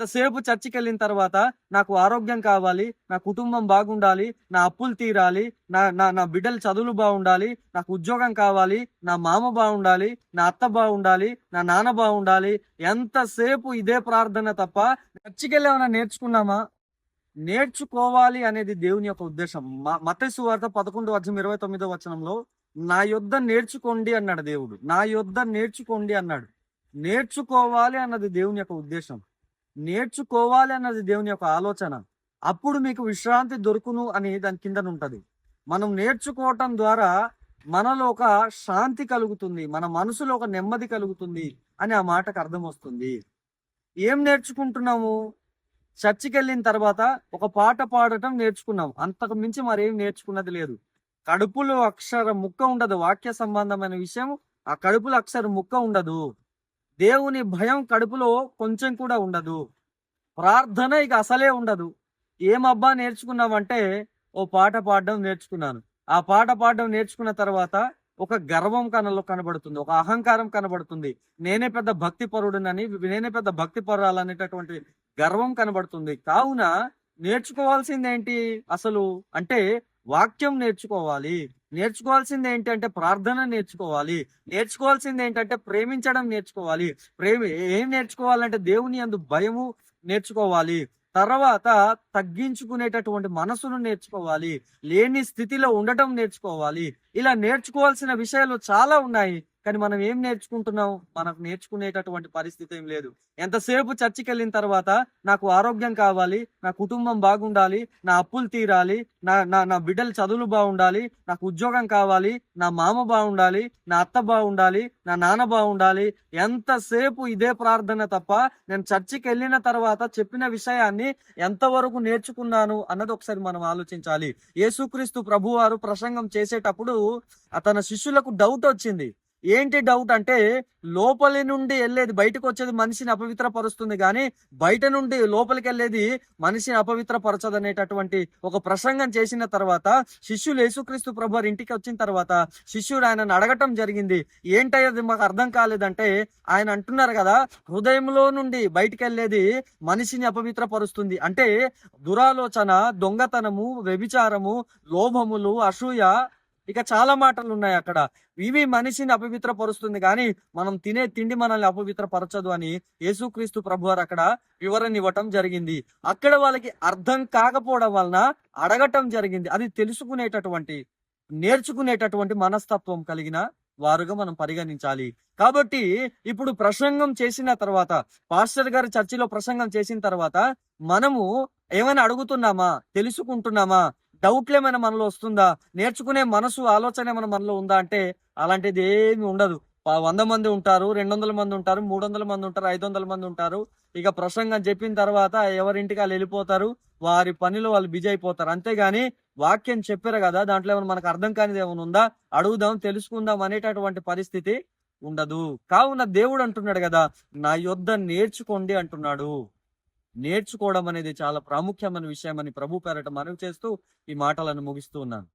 ఎంతసేపు చర్చికి వెళ్ళిన తర్వాత నాకు ఆరోగ్యం కావాలి, నా కుటుంబం బాగుండాలి, నా అప్పులు తీరాలి, నా నా నా బిడ్డల చదువులు బాగుండాలి, నాకు ఉద్యోగం కావాలి, నా మామ బాగుండాలి, నా అత్త బాగుండాలి, నా నాన్న బాగుండాలి. ఎంతసేపు ఇదే ప్రార్థన తప్ప చర్చికి వెళ్ళి ఏమైనా నేర్చుకున్నామా? నేర్చుకోవాలి అనేది దేవుని యొక్క ఉద్దేశం. మత్తయి సువార్త 11:29 నా యొద్ద నేర్చుకోండి అన్నాడు దేవుడు. నా యొద్ద నేర్చుకోండి అన్నాడు. నేర్చుకోవాలి అన్నది దేవుని యొక్క ఉద్దేశం. నేర్చుకోవాలి అన్నది దేవుని యొక్క ఆలోచన. అప్పుడు మీకు విశ్రాంతి దొరుకును అని దాని కిందన ఉంటది. మనం నేర్చుకోవటం ద్వారా మనలో ఒక శాంతి కలుగుతుంది, మన మనసులో ఒక నెమ్మది కలుగుతుంది అని ఆ మాటకు అర్థం వస్తుంది. ఏం నేర్చుకుంటున్నాము? చర్చికి వెళ్ళిన తర్వాత ఒక పాట పాడటం నేర్చుకున్నాం, అంతకు మించి మరేం నేర్చుకున్నది లేదు. కడుపులో అక్షర ముక్క ఉండదు. వాక్య సంబంధమైన విషయం ఆ కడుపులో అక్షర ముక్క ఉండదు. దేవుని భయం కడుపులో కొంచెం కూడా ఉండదు. ప్రార్థన ఇక అసలే ఉండదు. ఏమబ్బా నేర్చుకున్నామంటే ఓ పాట పాడడం నేర్చుకున్నాను. ఆ పాట పాడడం నేర్చుకున్న తర్వాత ఒక గర్వం కనబడుతుంది, ఒక అహంకారం కనబడుతుంది. నేనే పెద్ద భక్తి పరుడునని, నేనే పెద్ద భక్తి పరురాలనేటటువంటి గర్వం కనబడుతుంది. కావున నేర్చుకోవాల్సింది ఏంటి అసలు అంటే వాక్యం నేర్చుకోవాలి. నేర్చుకోవాల్సింది ఏంటంటే ప్రార్థన నేర్చుకోవాలి. నేర్చుకోవాల్సింది ఏంటంటే ప్రేమించడం నేర్చుకోవాలి. ఏం నేర్చుకోవాలంటే దేవుని యందు భయము నేర్చుకోవాలి. తర్వాత తగ్గించుకునేటటువంటి మనసును నేర్చుకోవాలి. లేని స్థితిలో ఉండటం నేర్చుకోవాలి. ఇలా నేర్చుకోవాల్సిన విషయాలు చాలా ఉన్నాయి. కానీ మనం ఏం నేర్చుకుంటున్నాం? మనకు నేర్చుకునేటటువంటి పరిస్థితి ఏం లేదు. ఎంతసేపు చర్చికి వెళ్ళిన తర్వాత నాకు ఆరోగ్యం కావాలి, నా కుటుంబం బాగుండాలి, నా అప్పులు తీరాలి, నా నా నా బిడ్డల చదువులు బాగుండాలి, నాకు ఉద్యోగం కావాలి, నా మామ బాగుండాలి, నా అత్త బాగుండాలి, నా నాన్న బాగుండాలి. ఎంతసేపు ఇదే ప్రార్థన తప్ప నేను చర్చికి వెళ్ళిన తర్వాత చెప్పిన విషయాన్ని ఎంతవరకు నేర్చుకున్నాను అన్నది ఒకసారి మనం ఆలోచించాలి. యేసుక్రీస్తు ప్రభువారు ప్రసంగం చేసేటప్పుడు తన శిష్యులకు డౌట్ వచ్చింది. ఏంటి డౌట్ అంటే, లోపలి నుండి వెళ్ళేది బయటకు వచ్చేది మనిషిని అపవిత్రపరుస్తుంది, కానీ బయట నుండి లోపలికి వెళ్ళేది మనిషిని అపవిత్రపరచదు అనేటటువంటి ఒక ప్రసంగం చేసిన తర్వాత శిష్యులు యేసుక్రీస్తు ప్రభువారి ఇంటికి వచ్చిన తర్వాత శిష్యుడు ఆయనను అడగటం జరిగింది. ఏంటయ్యది మాకు అర్థం కాలేదంటే, ఆయన అంటున్నారు కదా, హృదయంలో నుండి బయటికి వెళ్ళేది మనిషిని అపవిత్రపరుస్తుంది అంటే దురాలోచన, దొంగతనము, వ్యభిచారము, లోభములు, అసూయ, ఇక చాలా మాటలు ఉన్నాయి అక్కడ. ఇవి మనిషిని అపవిత్రపరుస్తుంది, కానీ మనం తినే తిండి మనల్ని అపవిత్రపరచదు అని యేసుక్రీస్తు ప్రభువారు అక్కడ వివరణ ఇవ్వటం జరిగింది. అక్కడ వాళ్ళకి అర్థం కాకపోవడం వలన అడగటం జరిగింది. అది తెలుసుకునేటటువంటి, నేర్చుకునేటటువంటి మనస్తత్వం కలిగిన వారుగా మనం పరిగణించాలి. కాబట్టి ఇప్పుడు ప్రసంగం చేసిన తర్వాత, పాస్టర్ గారి చర్చిలో ప్రసంగం చేసిన తర్వాత మనము ఏమైనా అడుగుతున్నామా? తెలుసుకుంటున్నామా? డౌట్లు ఏమైనా మనలో వస్తుందా? నేర్చుకునే మనసు, ఆలోచన ఏమైనా మనలో ఉందా అంటే అలాంటిది ఏమి ఉండదు. 100 మంది ఉంటారు, 200 మంది ఉంటారు, 300 మంది ఉంటారు, 500 మంది ఉంటారు. ఇక ప్రసంగం చెప్పిన తర్వాత ఎవరింటికి వాళ్ళు వెళ్ళిపోతారు, వారి పనిలో వాళ్ళు బిజీ అయిపోతారు. అంతేగాని వాక్యం చెప్పారు కదా, దాంట్లో ఏమైనా మనకు అర్థం కానిది ఏమైనా ఉందా, అడుగుదాం, తెలుసుకుందాం అనేటటువంటి పరిస్థితి ఉండదు. కావున దేవుడు అంటున్నాడు కదా, నా యొద్ద నేర్చుకోండి అంటున్నాడు. నేర్చుకోవడం అనేది చాలా ప్రాముఖ్యమైన విషయం అని ప్రభు పేరట మనవి చేస్తూ ఈ మాటలను ముగిస్తూ ఉన్నాను.